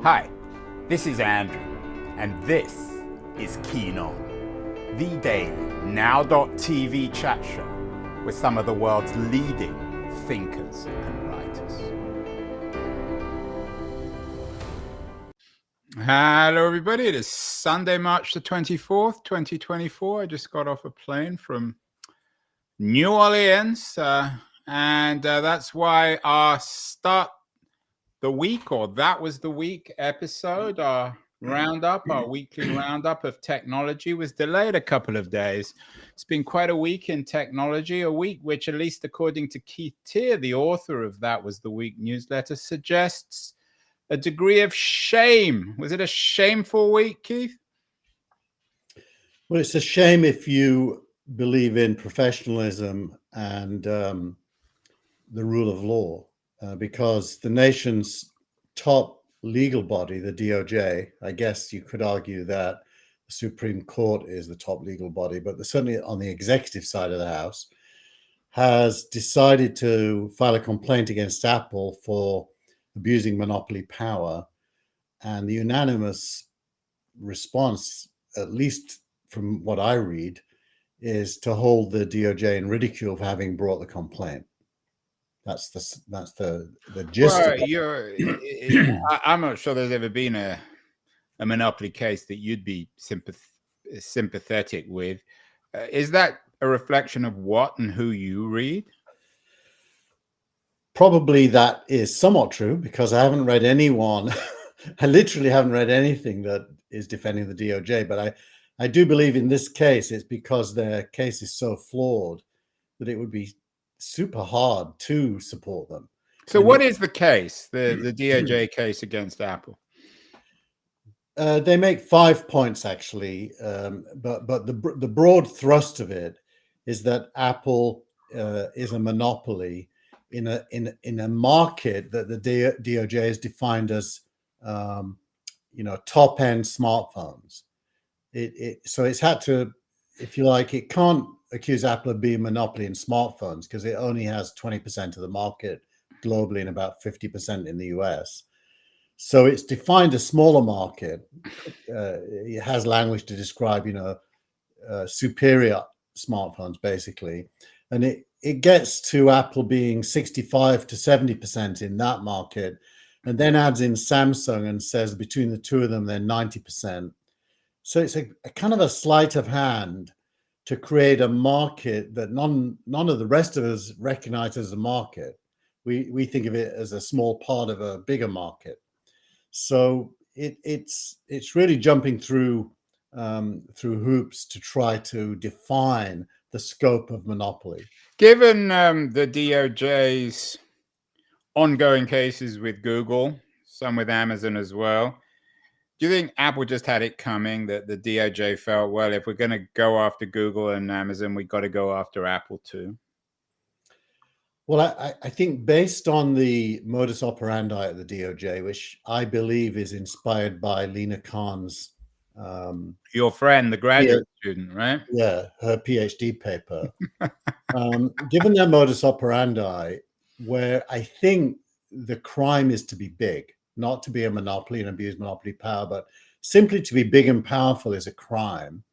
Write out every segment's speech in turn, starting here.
Hi, this is Andrew, and this is Keen On, the daily now.tv chat show with some of the world's leading thinkers and writers. Hello, everybody. It is Sunday, March the 24th, 2024. I just got off a plane from New Orleans, and that's why our start the week, or that was the week episode, our roundup, our weekly roundup of technology was delayed a couple of days. It's been quite a week in technology, a week which, at least according to Keith Teare, the author of That Was the Week newsletter, suggests a degree of shame. Was it a shameful week, Keith? Well, it's a shame if you believe in professionalism and the rule of law, because the nation's top legal body, the DOJ, I guess you could argue that the Supreme Court is the top legal body, but certainly on the executive side of the House, has decided to file a complaint against Apple for abusing monopoly power. And the unanimous response, at least from what I read, is to hold the DOJ in ridicule for having brought the complaint. That's the gist of it. I'm not sure there's ever been a monopoly case that you'd be sympathetic with. Is that a reflection of what and who you read? Probably that is somewhat true, because I haven't read anyone. I literally haven't read anything that is defending the DOJ, but I do believe in this case it's because their case is so flawed that it would be super hard to support them. So what is the case, the DOJ case against Apple? They make 5 points, actually, but the broad thrust of it is that Apple is a monopoly in a market that the DOJ has defined as top-end smartphones. So it's had to, if you like, it can't accuse Apple of being a monopoly in smartphones because it only has 20% of the market globally and about 50% in the US. So it's defined a smaller market. It has language to describe, superior smartphones, basically. And it gets to Apple being 65 to 70% in that market, and then adds in Samsung and says between the two of them, they're 90%. So it's a kind of a sleight of hand to create a market that none of the rest of us recognize as a market. We think of it as a small part of a bigger market. So it's really jumping through hoops to try to define the scope of monopoly. Given the DOJ's ongoing cases with Google, some with Amazon as well, do you think Apple just had it coming, that the DOJ felt, well, if we're going to go after Google and Amazon, we've got to go after Apple too? Well, I think based on the modus operandi at the DOJ, which I believe is inspired by Lina Khan's... your friend, the graduate student, right? Yeah, her PhD paper. Given their modus operandi, where I think the crime is to be big, not to be a monopoly and abuse monopoly power, but simply to be big and powerful is a crime,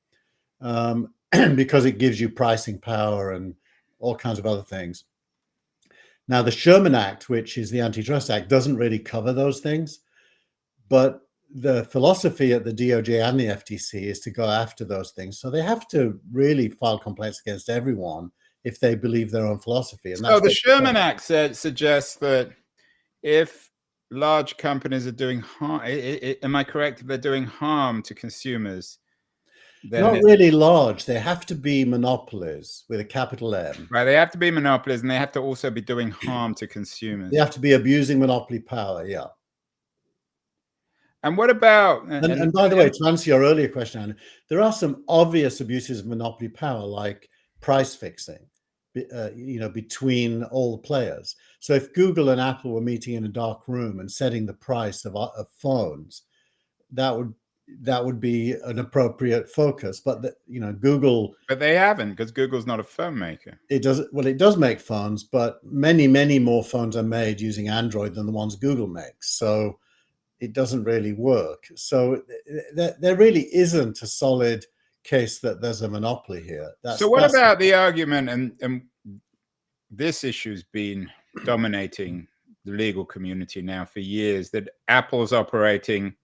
because it gives you pricing power and all kinds of other things. Now, the Sherman Act, which is the Antitrust Act, doesn't really cover those things, but the philosophy at the DOJ and the FTC is to go after those things. So they have to really file complaints against everyone if they believe their own philosophy. And so the Sherman Act suggests that if large companies are doing harm, am I correct, if they're doing harm to consumers? Not really large. They have to be monopolies with a capital M. Right, they have to be monopolies, and they have to also be doing harm to consumers. They have to be abusing monopoly power, yeah. And what about... And by the way, to answer your earlier question, Anna, there are some obvious abuses of monopoly power, like price fixing, between all the players. So if Google and Apple were meeting in a dark room and setting the price of phones, that would be an appropriate focus. But Google... But they haven't, because Google's not a phone maker. It does make phones, but many more phones are made using Android than the ones Google makes. So it doesn't really work. So there really isn't a solid case that there's a monopoly here. So what about the argument, and this issue's been dominating the legal community now for years, that Apple's operating,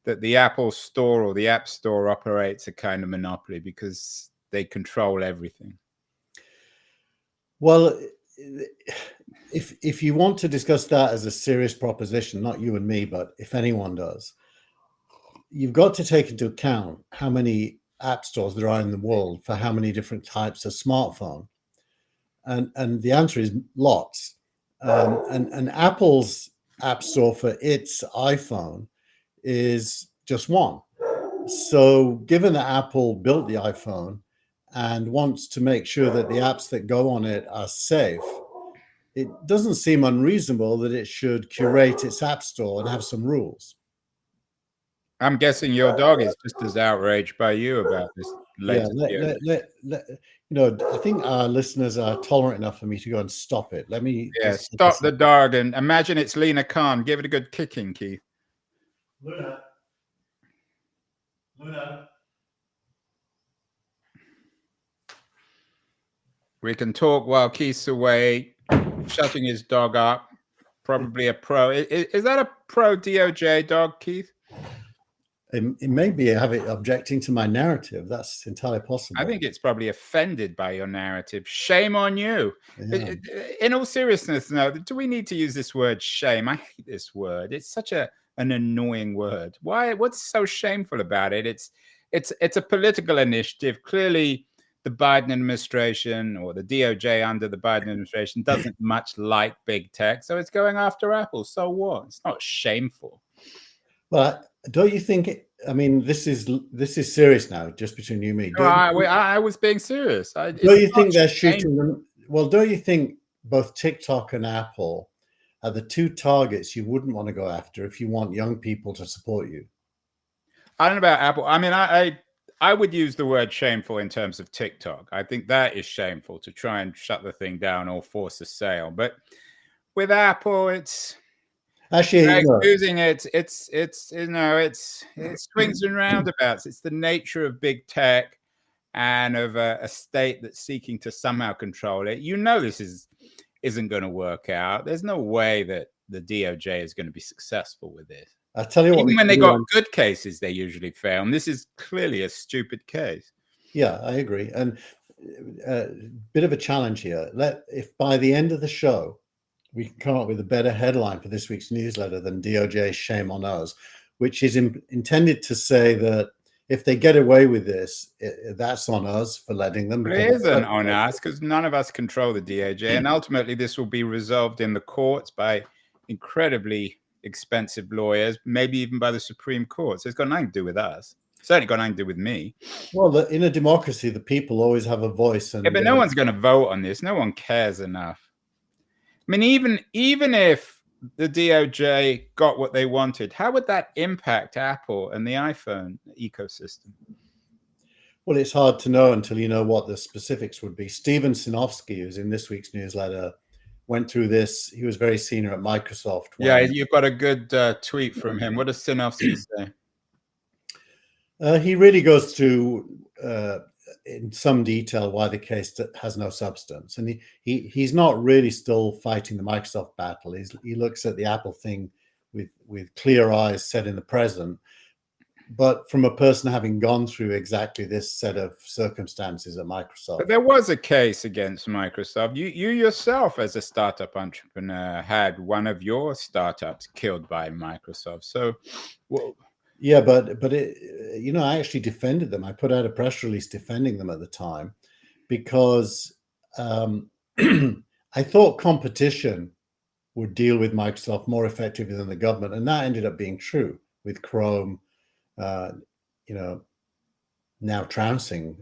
that the Apple Store or the App Store operates a kind of monopoly because they control everything? Well, if you want to discuss that as a serious proposition, not you and me, but if anyone does, you've got to take into account how many app stores there are in the world for how many different types of smartphone. And the answer is lots. And Apple's app store for its iPhone is just one. So given that Apple built the iPhone and wants to make sure that the apps that go on it are safe, it doesn't seem unreasonable that it should curate its app store and have some rules. I'm guessing your dog is just as outraged by you about this latest. I think our listeners are tolerant enough for me to go and stop it. Let me stop the dog and imagine it's Lena Khan. Give it a good kicking, Keith. Luna. We can talk while Keith's away, shutting his dog up. Probably a pro. Is that a pro DOJ dog, Keith? It may be objecting to my narrative. That's entirely possible. I think it's probably offended by your narrative. Shame on you. Yeah. In all seriousness, no, do we need to use this word shame? I hate this word. It's such an annoying word. Why? What's so shameful about it? It's a political initiative. Clearly, the Biden administration or the DOJ under the Biden administration doesn't much like big tech, so it's going after Apple. So what? It's not shameful. Well, don't you think? I mean, this is serious now, just between you and me. No, I was being serious. Don't you think they're shooting them? Well, don't you think both TikTok and Apple are the two targets you wouldn't want to go after if you want young people to support you? I don't know about Apple. I mean, I would use the word shameful in terms of TikTok. I think that is shameful to try and shut the thing down or force a sale. But with Apple, it's actually using it. It's swings and roundabouts. It's the nature of big tech and of a state that's seeking to somehow control it. You know, this isn't going to work out. There's no way that the DOJ is going to be successple with this. I'll tell you what. Even when they got good cases, they usually fail. And this is clearly a stupid case. Yeah, I agree. And a bit of a challenge here. If by the end of the show, we can come up with a better headline for this week's newsletter than DOJ shame on us, which is intended to say that if they get away with this, that's on us for letting them. But it isn't on us because none of us control the DOJ. And ultimately, this will be resolved in the courts by incredibly expensive lawyers, maybe even by the Supreme Court. So it's got nothing to do with us. It's certainly got nothing to do with me. Well, in a democracy, the people always have a voice. And, yeah, but no one's going to vote on this. No one cares enough. I mean, even if the DOJ got what they wanted, how would that impact Apple and the iPhone ecosystem? Well, it's hard to know until you know what the specifics would be. Steven Sinofsky, who's in this week's newsletter, went through this. He was very senior at Microsoft. Yeah, you've got a good tweet from him. What does Sinofsky say? He really goes through in some detail why the case has no substance, and he's not really still fighting the Microsoft battle. He looks at the Apple thing with clear eyes, set in the present, but from a person having gone through exactly this set of circumstances at Microsoft. But there was a case against Microsoft. You yourself, as a startup entrepreneur, had one of your startups killed by Microsoft. So, well, yeah, but I actually defended them. I put out a press release defending them at the time because I thought competition would deal with Microsoft more effectively than the government, and that ended up being true with Chrome. Now trouncing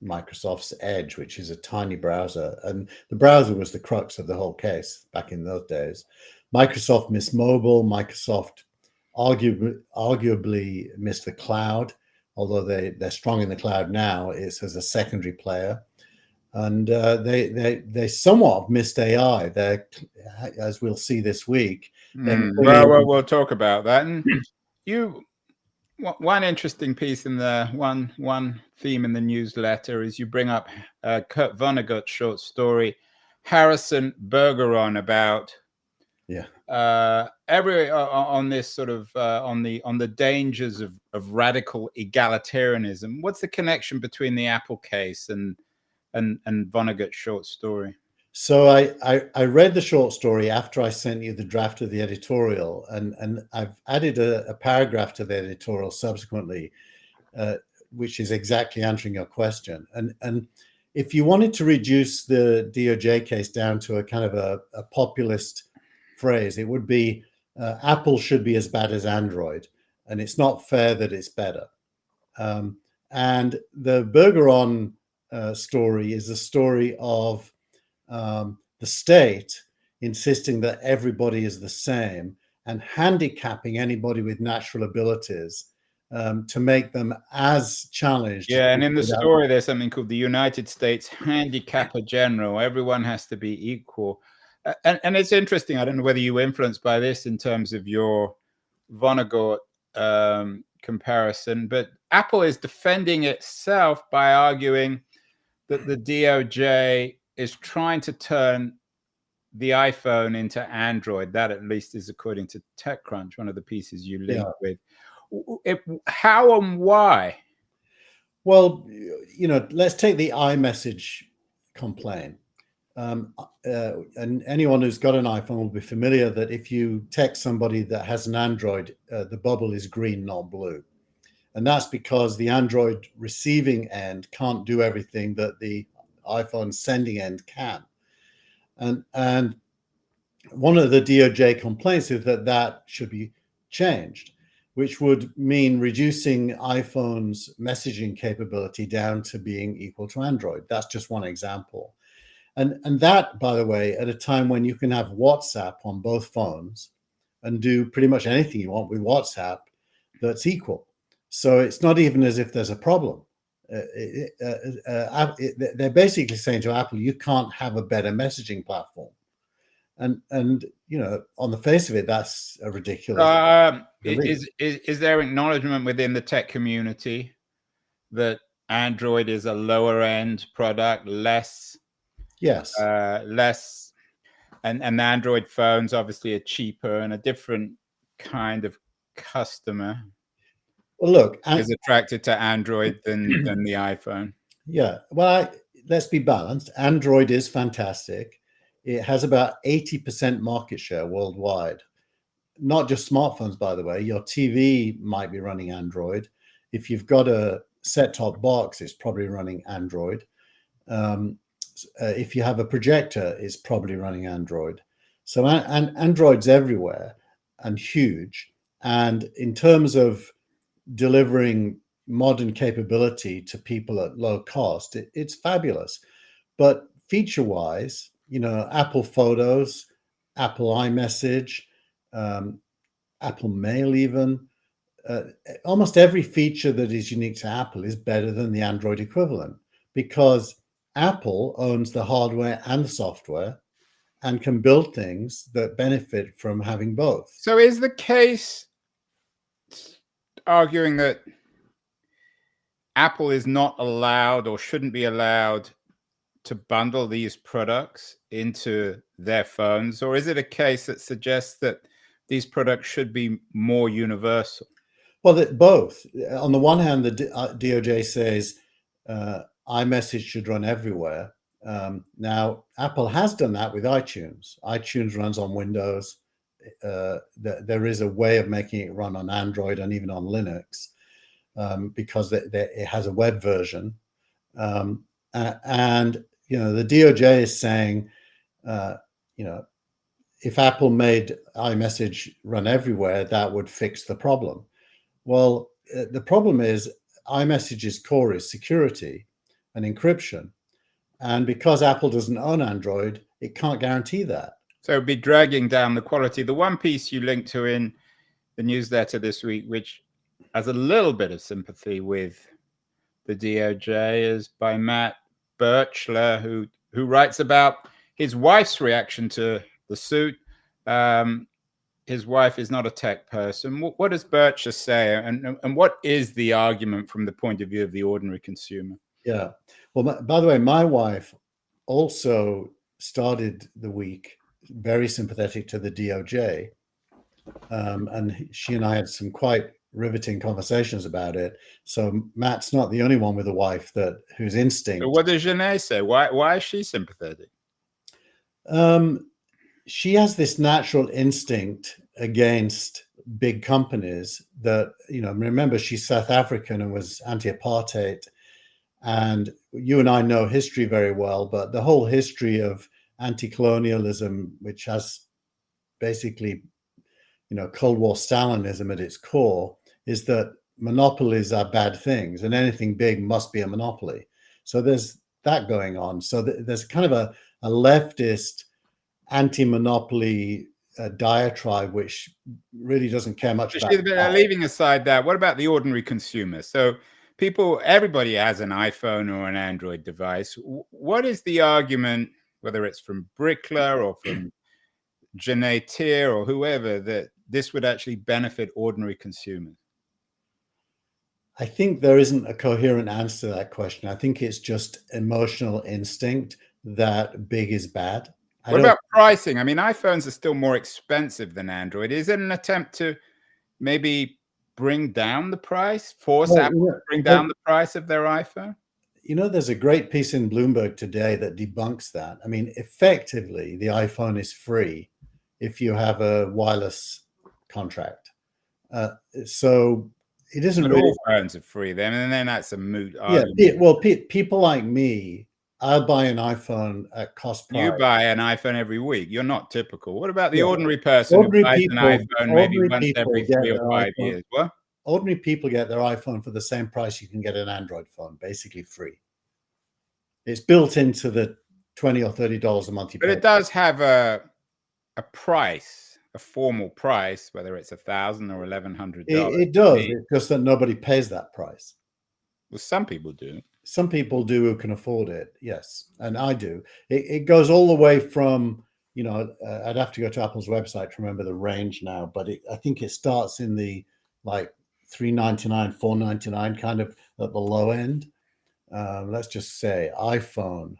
Microsoft's Edge, which is a tiny browser, and the browser was the crux of the whole case back in those days. Microsoft missed mobile. Microsoft arguably missed the cloud, although they're strong in the cloud now. It's as a secondary player. and they somewhat missed AI. They're, as we'll see this week. Well, we'll talk about that. And one interesting piece in the one theme in the newsletter is you bring up Kurt Vonnegut's short story, Harrison Bergeron, about on this sort of on the dangers of radical egalitarianism. What's the connection between the Apple case and Vonnegut's short story? So I read the short story after I sent you the draft of the editorial, and I've added a paragraph to the editorial subsequently, which is exactly answering your question. And if you wanted to reduce the DOJ case down to a kind of a populist phrase, it would be Apple should be as bad as Android, and it's not fair that it's better. And the Bergeron story is a story of the state insisting that everybody is the same and handicapping anybody with natural abilities to make them as challenged. Yeah, and in the story, there's something called the United States Handicapper General. Everyone has to be equal. And it's interesting. I don't know whether you were influenced by this in terms of your Vonnegut comparison, but Apple is defending itself by arguing that the DOJ is trying to turn the iPhone into Android. That, at least, is according to TechCrunch, one of the pieces you linked with. How and why? Well, let's take the iMessage complaint. And anyone who's got an iPhone will be familiar that if you text somebody that has an Android, the bubble is green, not blue. And that's because the Android receiving end can't do everything that the iPhone sending end can. And one of the DOJ complaints is that should be changed, which would mean reducing iPhone's messaging capability down to being equal to Android. That's just one example. And that, by the way, at a time when you can have WhatsApp on both phones and do pretty much anything you want with WhatsApp that's equal. So it's not even as if there's a problem. They're basically saying to Apple, you can't have a better messaging platform. And on the face of it, that's a ridiculous. Is there acknowledgement within the tech community that Android is a lower end product, less? Yes. Less, and Android phones obviously are cheaper and a different kind of customer. Well, look, is attracted to Android than the iPhone. Yeah. Well, let's be balanced. Android is fantastic. It has about 80% market share worldwide. Not just smartphones, by the way. Your TV might be running Android. If you've got a set-top box, it's probably running Android. If you have a projector, it's probably running Android. So Android's everywhere and huge. And in terms of delivering modern capability to people at low cost, it's fabulous. But feature-wise, Apple Photos, Apple iMessage, Apple Mail even, almost every feature that is unique to Apple is better than the Android equivalent, because Apple owns the hardware and the software and can build things that benefit from having both. So is the case arguing that Apple is not allowed or shouldn't be allowed to bundle these products into their phones? Or is it a case that suggests that these products should be more universal? Well, both. On the one hand, the DOJ says iMessage should run everywhere. Now, Apple has done that with iTunes. iTunes runs on Windows. There is a way of making it run on Android and even on Linux, because it has a web version. And the DOJ is saying, if Apple made iMessage run everywhere, that would fix the problem. Well, the problem is iMessage's core is security and encryption. And because Apple doesn't own Android, it can't guarantee that. So it'd be dragging down the quality. The one piece you linked to in the newsletter this week, which has a little bit of sympathy with the DOJ, is by Matt Birchler, who writes about his wife's reaction to the suit. His wife is not a tech person. What does Birchler say, and what is the argument from the point of view of the ordinary consumer? Yeah. Well, by the way, my wife also started the week very sympathetic to the DOJ. And she and I had some quite riveting conversations about it. So Matt's not the only one with a wife whose instinct. So what does Janae say? Why is she sympathetic? She has this natural instinct against big companies that, remember, she's South African and was anti-apartheid. And you and I know history very well, but the whole history of anti-colonialism, which has basically, Cold War Stalinism at its core, is that monopolies are bad things and anything big must be a monopoly. So there's that going on. So there's kind of a leftist anti-monopoly diatribe, which really doesn't care much about leaving aside that, what about the ordinary consumer? So everybody has an iPhone or an Android device. What is the argument, whether it's from Brickler or from Janae Teare or whoever, that this would actually benefit ordinary consumers? I think there isn't a coherent answer to that question. I think it's just emotional instinct that big is bad. What about pricing? I mean, iPhones are still more expensive than Android. Is it an attempt to maybe bring down the price, Apple to bring down the price of their iPhone? There's a great piece in Bloomberg today that debunks that. I mean, effectively, the iPhone is free if you have a wireless contract. So it isn't but really. All phones are free then, and then that's a moot argument. Yeah, well, people like me, I'll buy an iPhone at cost price. You buy an iPhone every week. You're not typical. What about the ordinary person who buys an iPhone maybe once every 3 or 5 years? What? Ordinary people get their iPhone for the same price you can get an Android phone, basically free. It's built into the $20 or $30 a month you pay. But it does have a price, a formal price, whether it's $1,000 or $1,100. It does. It's just that nobody pays that price. Well, some people do. Some people do who can afford it, yes, and I do. It goes all the way from, I'd have to go to Apple's website to remember the range now, but I think it starts in the like $399, $499 kind of at the low end. Let's just say iPhone.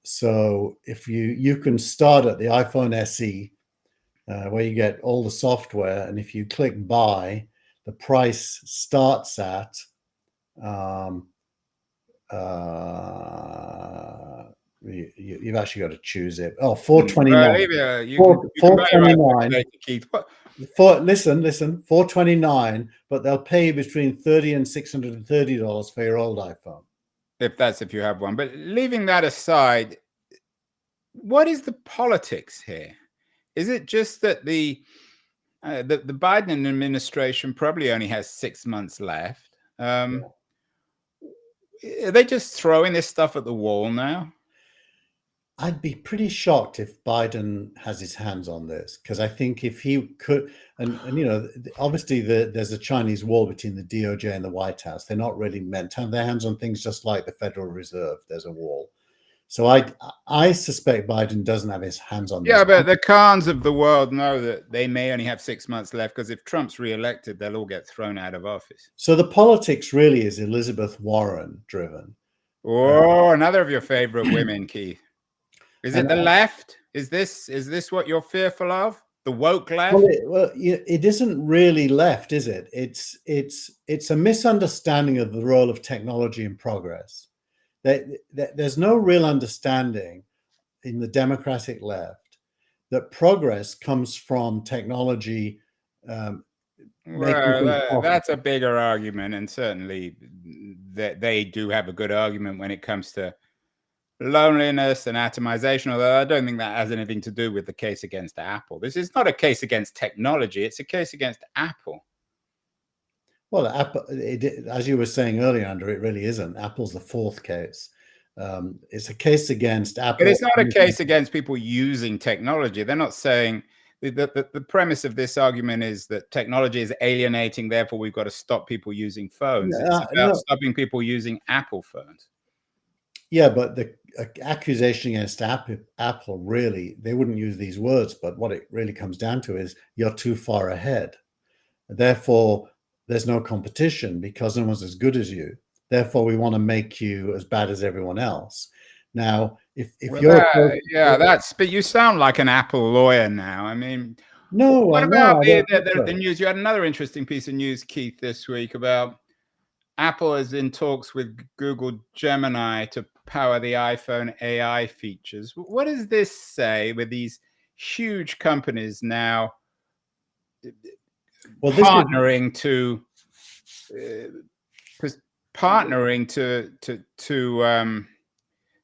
So if you can start at the iPhone SE, where you get all the software, and if you click buy, the price starts at you've actually got to choose it. Oh, $429. Listen, $429, but they'll pay you between $30 and $630 for your old iPhone. If you have one. But leaving that aside, what is the politics here? Is it just that the Biden administration probably only has 6 months left? Are they just throwing this stuff at the wall now? I'd be pretty shocked if Biden has his hands on this, because I think if he could, and obviously there's a Chinese wall between the DOJ and the White House. They're not really meant to have their hands on things, just like the Federal Reserve. There's a wall. So I suspect Biden doesn't have his hands on this. Yeah, but the Khans of the world know that they may only have 6 months left, because if Trump's reelected, they'll all get thrown out of office. So the politics really is Elizabeth Warren driven. Oh, another of your favorite women, Keith. Is it the left? Is this what you're fearful of? The woke left? Well, it isn't really left, is it? It's a misunderstanding of the role of technology in progress. There's no real understanding in the democratic left that progress comes from technology. Well, that's a bigger argument, and certainly they do have a good argument when it comes to loneliness and atomization, although I don't think that has anything to do with the case against Apple. This is not a case against technology, it's a case against Apple. Well, Apple, as you were saying earlier, Andrew, it really isn't. Apple's the fourth case. It's a case against Apple. But it's not a case against people using technology. They're not saying the premise of this argument is that technology is alienating, therefore we've got to stop people using phones. It's about stopping people using Apple phones. Yeah, but the accusation against Apple really, they wouldn't use these words, but what it really comes down to is you're too far ahead. Therefore, there's no competition because no one's as good as you. Therefore, we want to make you as bad as everyone else. Now, if Well, you're but you sound like an Apple lawyer now. I mean, no, what no, about I don't think the so. news? You had another interesting piece of news, Keith, this week about Apple is in talks with Google Gemini to power the iPhone AI features. What does this say with these huge companies now Well, partnering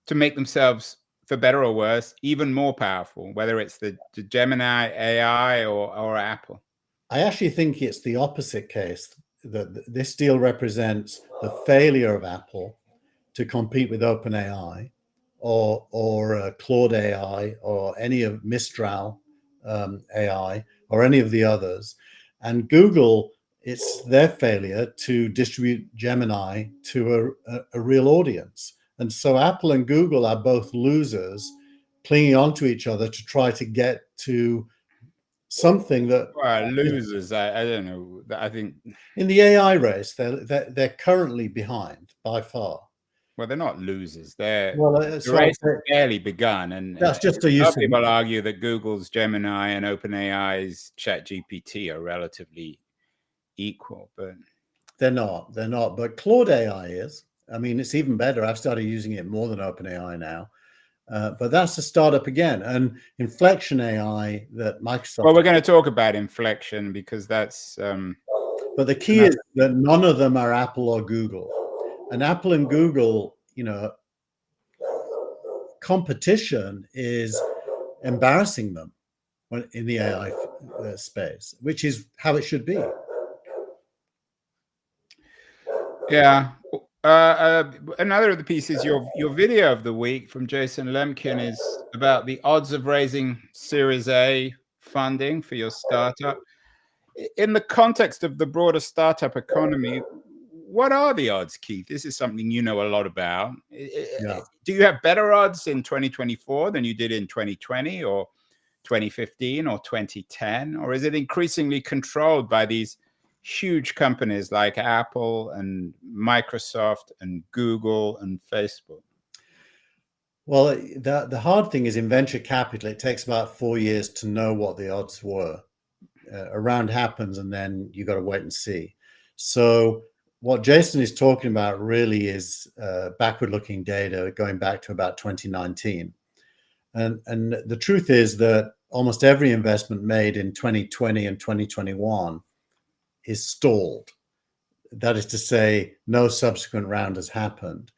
to make themselves, for better or worse, even more powerful, whether it's the Gemini AI or Apple? I actually think it's the opposite case, that this deal represents the failure of Apple to compete with OpenAI or Claude AI or any of Mistral AI or any of the others. And Google, it's their failure to distribute Gemini to a real audience. And so Apple and Google are both losers clinging onto each other to try to get to something that Losers, I don't know. I think in the AI race, they're currently behind by far. Well, they're not losers. The So race has barely begun, and that's just a some use of. people argue that Google's Gemini and OpenAI's ChatGPT are relatively equal, but They're not. They're not. But Claude AI is. I mean, it's even better. I've started using it more than OpenAI now. But that's a startup again. And InflectionAI that Microsoft. Well, we're going to talk about inflection because that's. But the key is that none of them are Apple or Google. And Apple and Google, competition is embarrassing them in the AI space, which is how it should be. Yeah. Another of the pieces, your video of the week from Jason Lemkin is about the odds of raising Series A funding for your startup. In the context of the broader startup economy, what are the odds, Keith? This is something you know a lot about. Yeah. Do you have better odds in 2024 than you did in 2020 or 2015 or 2010? Or is it increasingly controlled by these huge companies like Apple and Microsoft and Google and Facebook? Well, the hard thing is in venture capital, it takes about 4 years to know what the odds were. A round happens and then you got to wait and see. So what Jason is talking about really is backward-looking data going back to about 2019. And the truth is that almost every investment made in 2020 and 2021 is stalled. That is to say, no subsequent round has happened.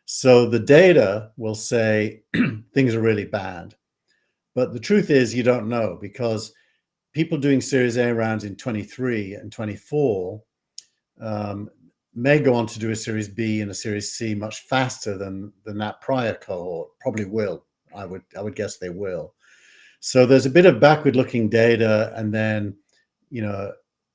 So the data will say things are really bad. But the truth is you don't know, because people doing Series A rounds in 23 and 24 may go on to do a Series B and a Series C much faster than that prior cohort. Probably will. I would guess they will. So there's a bit of backward-looking data, and then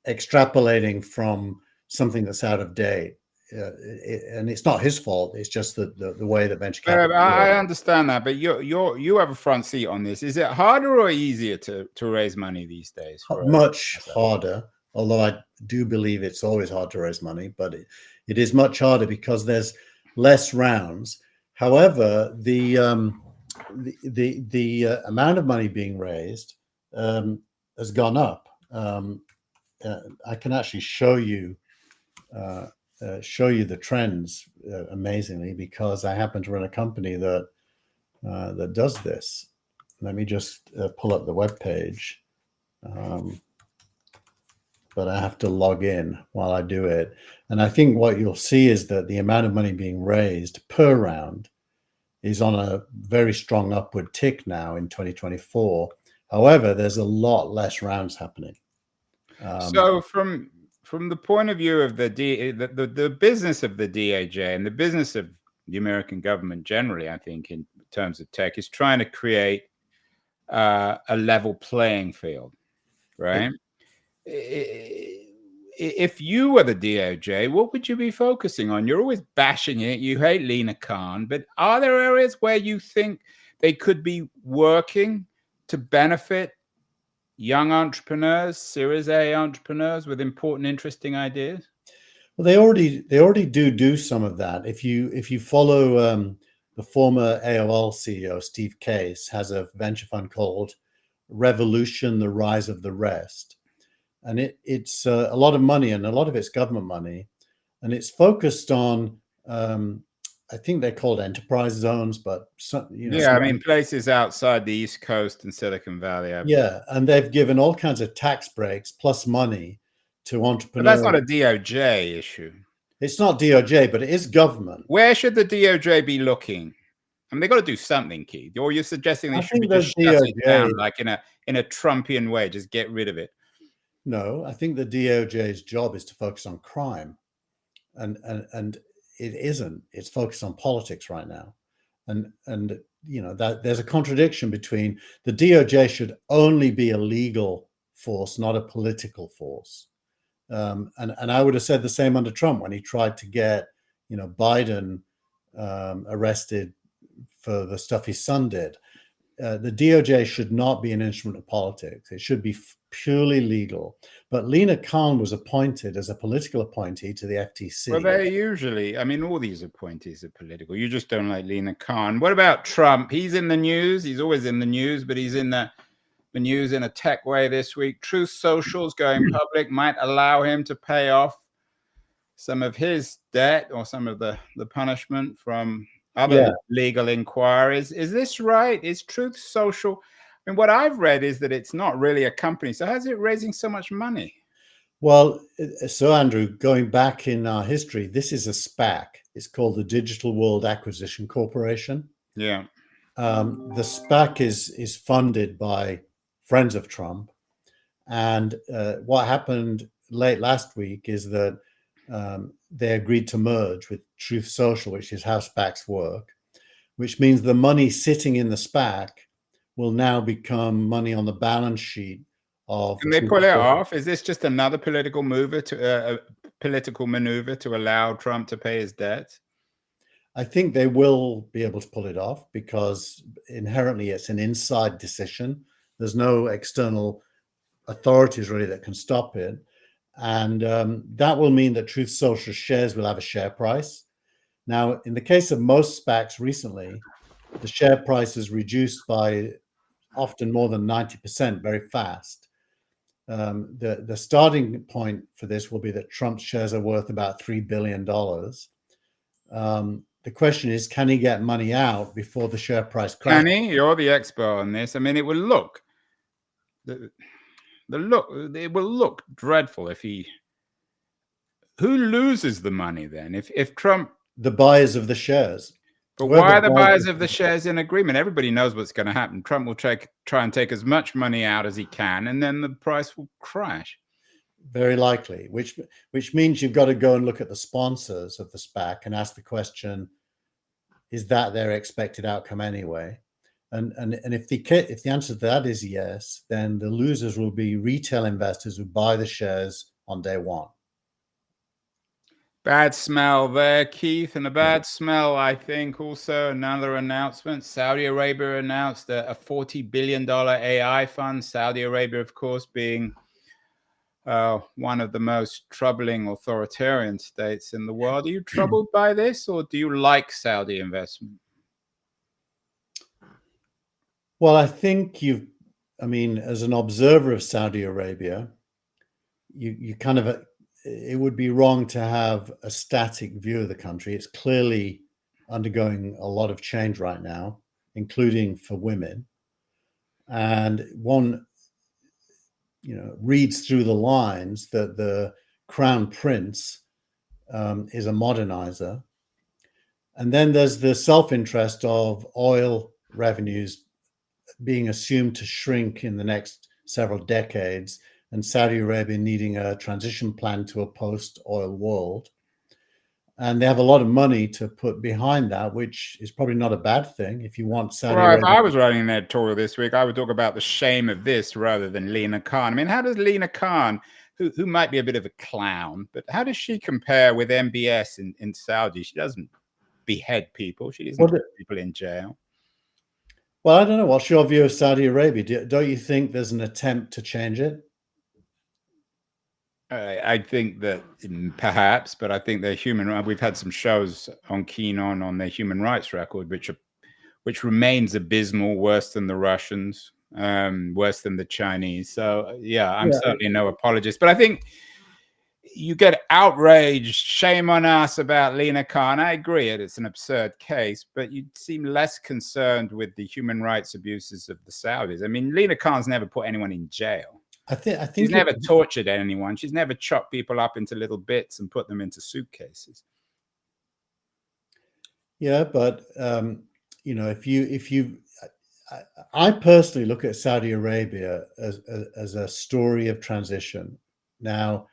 extrapolating from something that's out of date. And it's not his fault. It's just the way that venture capital. I understand that, but you have a front seat on this. Is it harder or easier to raise money these days? Much harder, although I do believe it's always hard to raise money, but it is much harder because there's less rounds. However, the amount of money being raised has gone up. I can actually show you the trends amazingly, because I happen to run a company that does this. Let me just pull up the web page. But I have to log in while I do it. And I think what you'll see is that the amount of money being raised per round is on a very strong upward tick now in 2024. However, there's a lot less rounds happening. So from the point of view of the business of the DOJ and the business of the American government generally, I think in terms of tech, is trying to create a level playing field, right? if you were the DOJ, what would you be focusing on? You're always bashing it. You hate Lina Khan, but are there areas where you think they could be working to benefit young entrepreneurs, Series A entrepreneurs with important, interesting ideas? Well, they already do some of that. If you follow the former AOL CEO Steve Case has a venture fund called Revolution: The Rise of the Rest, and it's a lot of money, and a lot of it's government money, and it's focused on I think they're called enterprise zones, but I mean places outside the East Coast and Silicon Valley. Yeah, and they've given all kinds of tax breaks plus money to entrepreneurs. But that's not a DOJ issue. It's not DOJ, but it is government. Where should the DOJ be looking? I mean, they got to do something, Keith. Or you're suggesting they should be just shut it down, like in a Trumpian way, just get rid of it. No, I think the DOJ's job is to focus on crime, and it isn't. It's focused on politics right now, and that there's a contradiction between the DOJ should only be a legal force, not a political force. And I would have said the same under Trump when he tried to get Biden arrested for the stuff his son did. The DOJ should not be an instrument of politics. It should be purely legal. But Lina Khan was appointed as a political appointee to the FTC. Well, they usually, I mean, all these appointees are political. You just don't like Lina Khan. What about Trump? He's in the news. He's always in the news, but he's in the news in a tech way this week. Truth Social's going public might allow him to pay off some of his debt or some of the punishment from other legal inquiries. Is this right? Is Truth Social? I mean, what I've read is that it's not really a company. So how's it raising so much money? Well, so Andrew, going back in our history, this is a SPAC. It's called the Digital World Acquisition Corporation. Yeah. The SPAC is funded by friends of Trump. And what happened late last week is that they agreed to merge with Truth Social, which is how SPACs work, which means the money sitting in the SPAC will now become money on the balance sheet of. Can they pull it off? Is this just another political maneuver to allow Trump to pay his debt? I think they will be able to pull it off because inherently it's an inside decision. There's no external authorities really that can stop it. And that will mean that Truth Social shares will have a share price. Now, in the case of most SPACs recently, the share price is reduced by often more than 90% very fast. The starting point for this will be that Trump's shares are worth about $3 billion. The question is, can he get money out before the share price crashes? Can he? You're the expert on this. I mean, it will look it will look dreadful if he. Who loses the money then? If Trump, the buyers of the shares. But why are the buyers of the shares in agreement? Everybody knows what's going to happen. Trump will try and take as much money out as he can, and then the price will crash. Very likely, which means you've got to go and look at the sponsors of the SPAC and ask the question: is that their expected outcome anyway? And if the answer to that is yes, then the losers will be retail investors who buy the shares on day one. Bad smell there, Keith, and a bad smell, I think, also another announcement. Saudi Arabia announced a $40 billion AI fund. Saudi Arabia, of course, being one of the most troubling authoritarian states in the world. Are you troubled by this, or do you like Saudi investment? Well, I think as an observer of Saudi Arabia, you kind of, it would be wrong to have a static view of the country. It's clearly undergoing a lot of change right now, including for women. And one, reads through the lines that the crown prince is a modernizer. And then there's the self-interest of oil revenues being assumed to shrink in the next several decades, and Saudi Arabia needing a transition plan to a post-oil world. And they have a lot of money to put behind that, which is probably not a bad thing if you want Saudi Arabia. If I was writing an editorial this week, I would talk about the shame of this rather than Lina Khan. I mean, how does Lina Khan, who might be a bit of a clown, but how does she compare with MBS in Saudi? She doesn't behead people. She doesn't put people in jail. Well, I don't know. What's your view of Saudi Arabia? Don't you think there's an attempt to change it? I think that perhaps, but I think their human rights. We've had some shows on Keen on their human rights record, which remains abysmal, worse than the Russians, worse than the Chinese. So yeah, I'm certainly no apologist, but I think you get outraged, shame on us about Lina Khan. I agree, it's an absurd case, but you seem less concerned with the human rights abuses of the Saudis. I mean, Lina Khan's never put anyone in jail. I think she's never tortured anyone. She's never chopped people up into little bits and put them into suitcases. Yeah, but I personally look at Saudi Arabia as a story of transition. Now,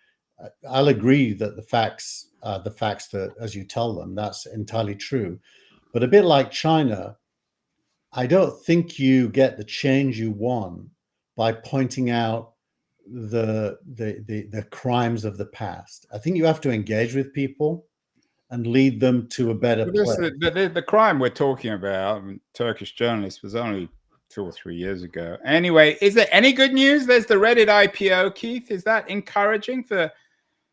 I'll agree that the facts that as you tell them, that's entirely true. But a bit like China, I don't think you get the change you want by pointing out the crimes of the past. I think you have to engage with people and lead them to a better place. The crime we're talking about, Turkish journalist, was only 2 or 3 years ago. Anyway, is there any good news? There's the Reddit IPO, Keith. Is that encouraging for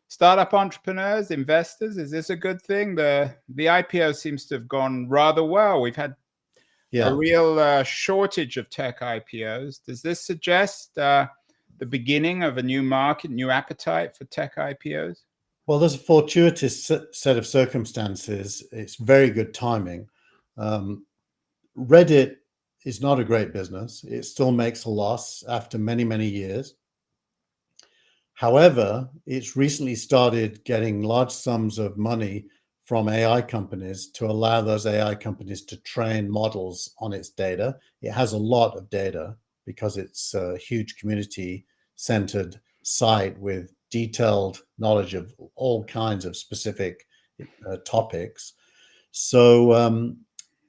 startup entrepreneurs, investors? Is this a good thing? The IPO seems to have gone rather well. We've had a real shortage of tech IPOs. Does this suggest the beginning of a new market, new appetite for tech IPOs? Well, there's a fortuitous set of circumstances. It's very good timing. Reddit is not a great business. It still makes a loss after many, many years. However, it's recently started getting large sums of money from AI companies to allow those AI companies to train models on its data. It has a lot of data because it's a huge community-centered site with detailed knowledge of all kinds of specific topics. So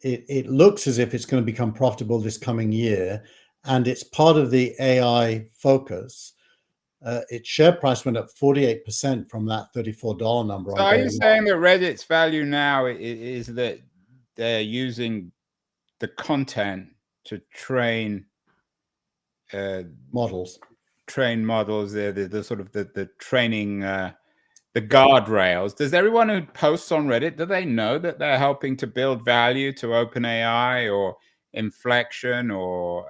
it looks as if it's going to become profitable this coming year, and it's part of the AI focus. Its share price went up 48% from that $34 number. So are you saying that Reddit's value now is that they're using the content to train models? The sort of the training, the guardrails. Does everyone who posts on Reddit, do they know that they're helping to build value to OpenAI or Inflection or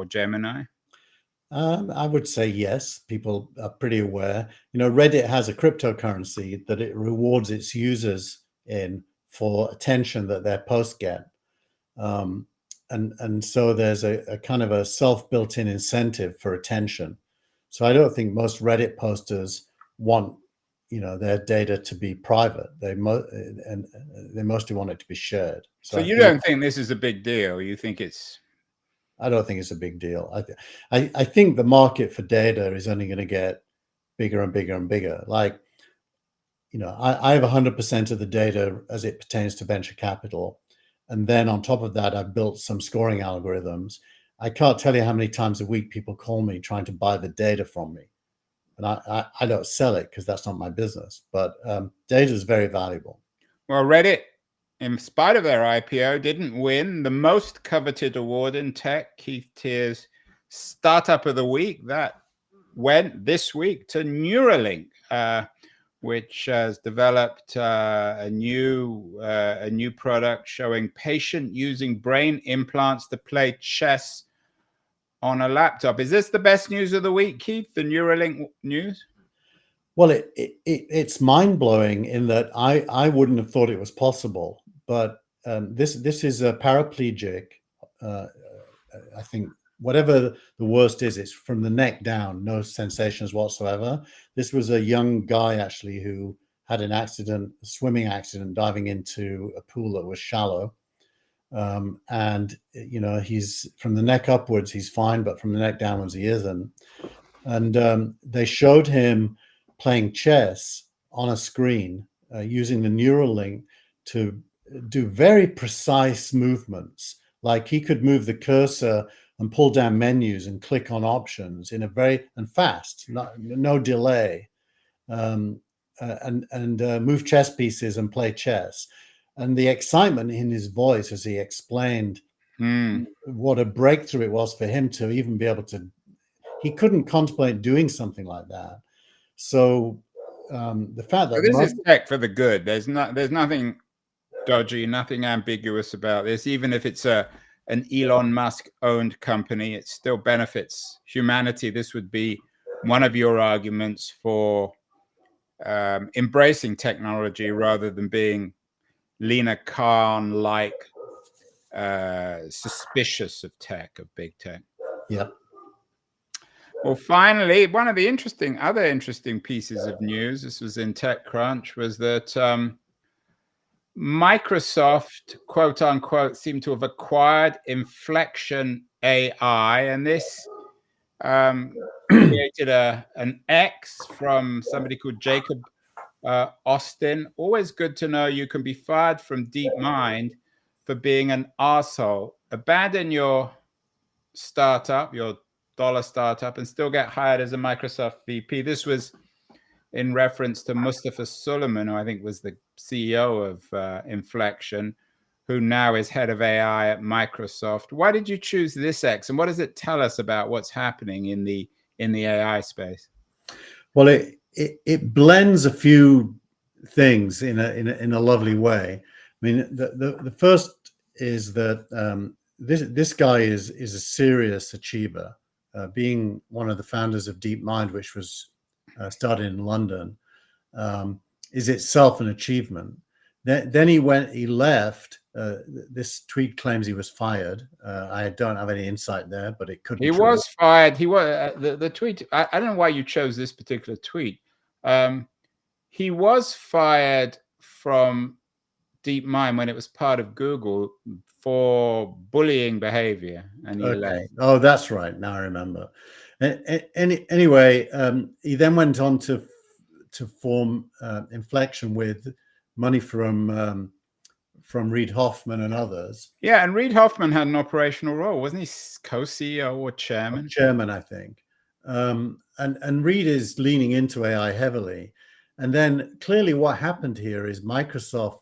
Gemini? I would say yes. People are pretty aware. Reddit has a cryptocurrency that it rewards its users in for attention that their posts get. And so there's a kind of a self-built-in incentive for attention. So I don't think most Reddit posters want, their data to be private. They mostly want it to be shared. So you don't think this is a big deal? You think it's... I don't think it's a big deal. I think the market for data is only going to get bigger and bigger and bigger. Like, I have 100% of the data as it pertains to venture capital. And then on top of that, I've built some scoring algorithms. I can't tell you how many times a week people call me trying to buy the data from me. And I don't sell it because that's not my business. But data is very valuable. Well, Reddit, in spite of their IPO, didn't win the most coveted award in tech, Keith Teare's Startup of the Week. That went this week to Neuralink, which has developed a new product showing patient using brain implants to play chess on a laptop. Is this the best news of the week, Keith? The Neuralink news? Well, it's mind-blowing in that I wouldn't have thought it was possible. But this is a paraplegic. I think whatever the worst is, it's from the neck down, no sensations whatsoever. This was a young guy actually who had an accident, a swimming accident, diving into a pool that was shallow. And he's from the neck upwards, he's fine, but from the neck downwards, he isn't. And they showed him playing chess on a screen using the Neuralink to do very precise movements. Like he could move the cursor and pull down menus and click on options in a fast, no delay, and move chess pieces and play chess. And the excitement in his voice as he explained what a breakthrough it was for him to even be able to, he couldn't contemplate doing something like that. So the fact that this is tech for the good. There's nothing dodgy, nothing ambiguous about this. Even if it's an Elon Musk owned company, it still benefits humanity. This would be one of your arguments for embracing technology rather than being Lena Khan-like suspicious of tech, of big tech. Yeah. Well, finally, one of the other interesting pieces of news, this was in TechCrunch, was that Microsoft, quote unquote, seemed to have acquired InflectionAI, and this created an X from somebody called Jacob Austin. Always good to know you can be fired from DeepMind for being an arsehole. Abandon your startup, your dollar startup, and still get hired as a Microsoft VP. This was in reference to Mustafa Suleyman, who I think was the CEO of Inflection, who now is head of AI at Microsoft. Why did you choose this X, and what does it tell us about what's happening in the AI space? Well, it blends a few things in a lovely way. I mean, the first is that this guy is a serious achiever, being one of the founders of DeepMind, which was started in London, is itself an achievement. Then he left. This tweet claims he was fired. I don't have any insight there, but it could be true. Was fired. He was the tweet. I don't know why you chose this particular tweet. He was fired from DeepMind when it was part of Google for bullying behavior, and he left. Oh, that's right. Now I remember. Anyway, he then went on to form Inflection with money from Reid Hoffman and others. Yeah, and Reid Hoffman had an operational role, wasn't he? Co-CEO or chairman? Chairman, I think. And Reid is leaning into AI heavily. And then clearly what happened here is Microsoft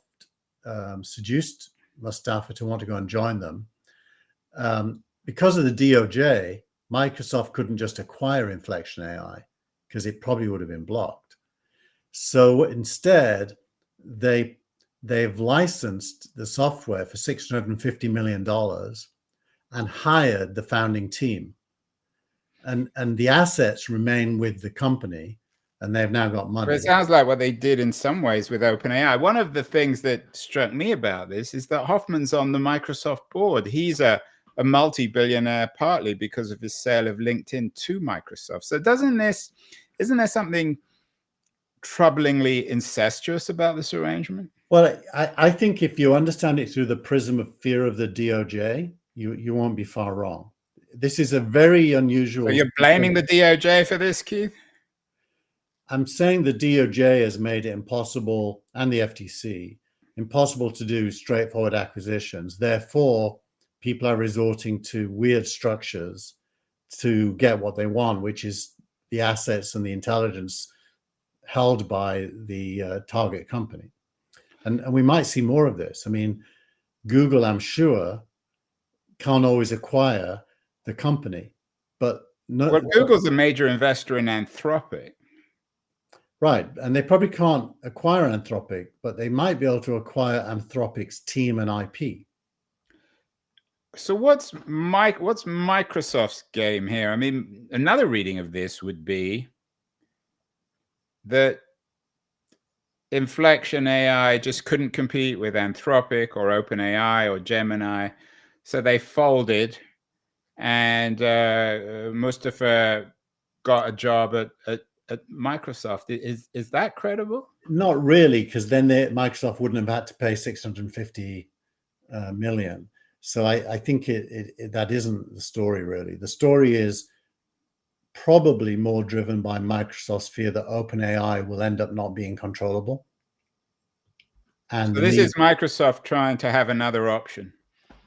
seduced Mustafa to want to go and join them. Because of the DOJ, Microsoft couldn't just acquire InflectionAI because it probably would have been blocked. So instead, they've licensed the software for $650 million and hired the founding team. And the assets remain with the company, and they've now got money. But it sounds like what they did in some ways with OpenAI. One of the things that struck me about this is that Hoffman's on the Microsoft board. He's a multi-billionaire partly because of his sale of LinkedIn to Microsoft. So isn't there something troublingly incestuous about this arrangement? Well, I think if you understand it through the prism of fear of the DOJ, you won't be far wrong. This is a very unusual. So you're blaming the DOJ for this, Keith? I'm saying the DOJ has made it impossible, and the FTC, impossible to do straightforward acquisitions. Therefore, people are resorting to weird structures to get what they want, which is the assets and the intelligence held by the target company. And we might see more of this. I mean, Google, I'm sure, can't always acquire the company, but well, Google's a major investor in Anthropic. Right, and they probably can't acquire Anthropic, but they might be able to acquire Anthropic's team and IP. So what's Microsoft's game here? I mean, another reading of this would be that InflectionAI just couldn't compete with Anthropic or OpenAI or Gemini, so they folded, and Mustafa got a job at Microsoft. Is that credible? Not really, because then Microsoft wouldn't have had to pay $650 million. So I think that isn't the story, really. The story is probably more driven by Microsoft's fear that OpenAI will end up not being controllable. And so this is Microsoft trying to have another option.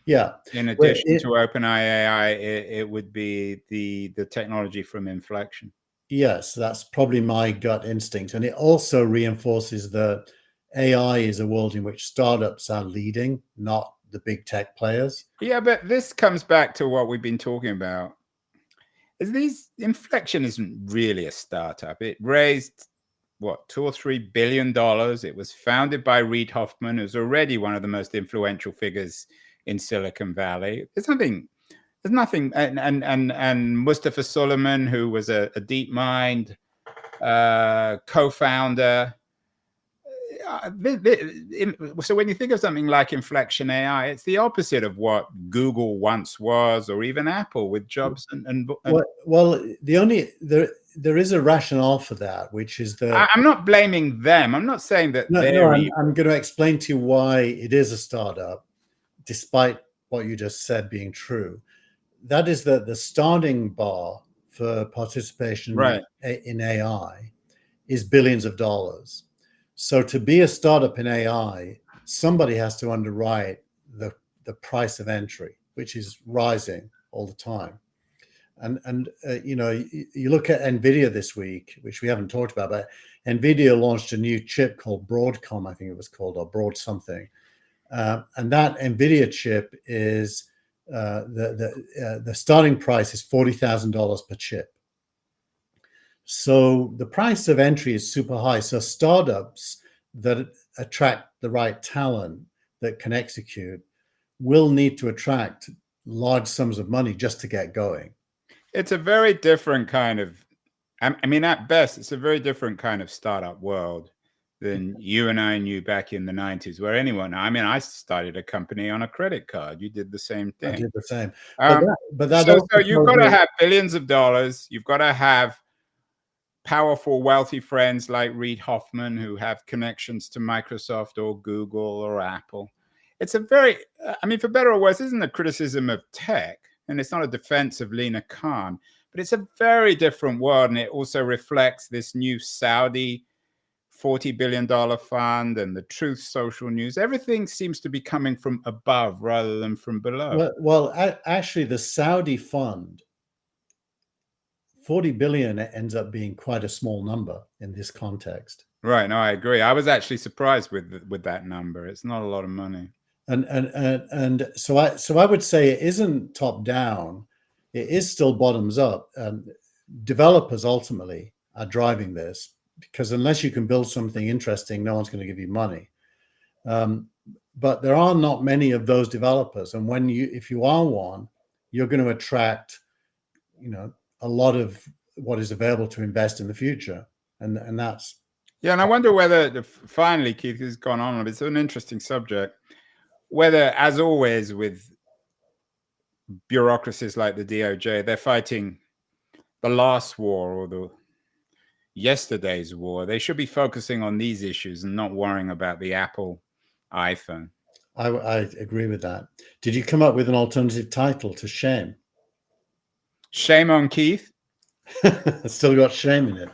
Yeah. In addition to OpenAI, it would be the technology from Inflection. Yes, that's probably my gut instinct. And it also reinforces that AI is a world in which startups are leading, not the big tech players. Yeah, but this comes back to what we've been talking about. Inflection isn't really a startup. It raised what, $2 or $3 billion. It was founded by Reid Hoffman, who's already one of the most influential figures in Silicon Valley. There's nothing, and Mustafa Suleyman, who was a DeepMind co-founder. So when you think of something like InflectionAI, it's the opposite of what Google once was, or even Apple with Jobs and well, there is a rationale for that, which is that I'm not blaming them. I'm not saying that I'm going to explain to you why it is a startup, despite what you just said being true. That is that the starting bar for participation in AI is billions of dollars. So to be a startup in AI, somebody has to underwrite the price of entry, which is rising all the time. And you know, you look at NVIDIA this week, which we haven't talked about, but NVIDIA launched a new chip called Broadcom, I think it was called, or Broad something. And that NVIDIA chip is the starting price is $40,000 per chip. So the price of entry is super high. So startups that attract the right talent that can execute will need to attract large sums of money just to get going. It's a very different kind of, I mean, at best, it's a very different kind of startup world than you and I knew back in the 90s, where I started a company on a credit card. You did the same thing. I did the same. So you've got to have billions of dollars. You've got to have powerful, wealthy friends like Reid Hoffman who have connections to Microsoft or Google or Apple. It's a very, I mean, for better or worse, this isn't a criticism of tech, and it's not a defense of Lina Khan, but it's a very different world, and it also reflects this new Saudi $40 billion fund and the Truth Social News. Everything seems to be coming from above rather than from below. Well, actually, the Saudi fund, 40 billion ends up being quite a small number in this context. Right. No, I agree. I was actually surprised with that number. It's not a lot of money. And so I would say it isn't top down. It is still bottoms up. Developers ultimately are driving this, because unless you can build something interesting, no one's going to give you money. But there are not many of those developers, and if you are one, you're going to attract, you know, a lot of what is available to invest in the future, and that's. Yeah, and I wonder whether finally, Keith has gone on. It's an interesting subject. Whether, as always, with bureaucracies like the DOJ, they're fighting the last war or the yesterday's war. They should be focusing on these issues and not worrying about the Apple iPhone. I agree with that. Did you come up with an alternative title to shame? Shame on Keith? It's still got shame in it.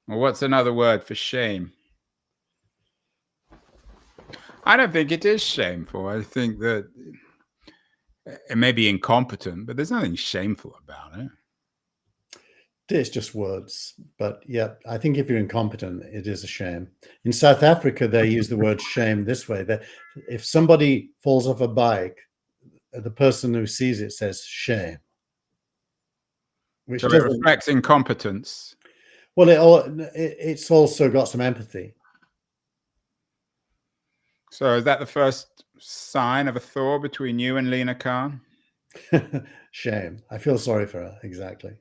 Well, what's another word for shame? I don't think it is shameful. I think that it may be incompetent, but there's nothing shameful about it. It's just words. But yeah, I think if you're incompetent, it is a shame. In South Africa, they use the word shame this way: that if somebody falls off a bike, the person who sees it says shame. Which so it reflects incompetence. Well, it's also got some empathy. So is that the first sign of a thaw between you and Lina Khan? Shame. I feel sorry for her. Exactly.